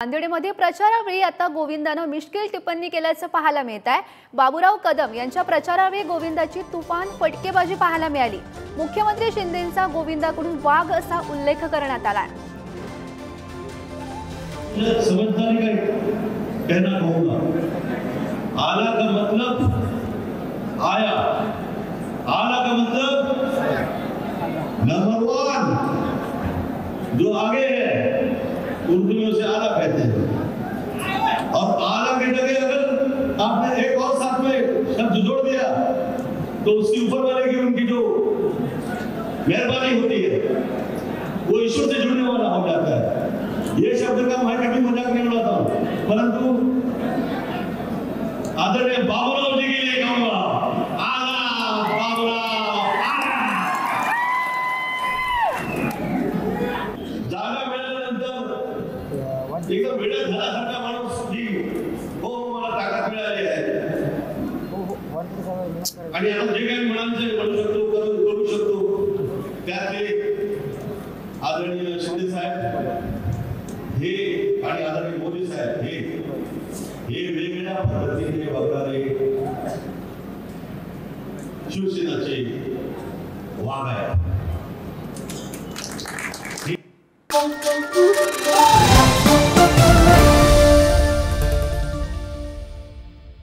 नांदेडमध्ये प्रचारावेळी आता गोविंदानं मिश्किल टिप्पणी केल्याचं पाहायला मिळत आहे। बाबूराव कदम यांच्या प्रचारावेळी गोविंदाची तुफान फटकेबाजी पाहायला मिळाली। मुख्यमंत्री शिंदेंचा गोविंदाकडून वाघ असा उल्लेख करण्यात आलाय। समझदारी का कहना कहूंगा, आला का मतलब आया, आला का मतलब नंबर 1 जो आगे है उर्दू में उसे आला कहते हैं। और आला के जगह अगर आपने एक और साथ में शब्द जोड़ दिया तो उसके ऊपर वाले की उनकी जो मेहरबानी होती है वो ईश्वर से जुड़ने वाला हो जाता है। ये शब्द का मैं कभी मजाक नहीं उड़ाता हूं, परंतु आदरणीय बाबूराव जी के लिए कहूंगा, आला बाबूराव जागा मिळाल्यानंतर एकदम वेळ झाल्यासारखा माणूस की हो मला ताकद मिळाली आहे आणि आता जे काही म्हणायचे म्हणू शकतो, करू शकतो, त्यातले आदरणीय शिंदे साहेब हे आणि आदरणीय मोदी साहेब हे वेगवेगळ्या पद्धतीने वागणारे शिवसेनाचे वाघ आहेत।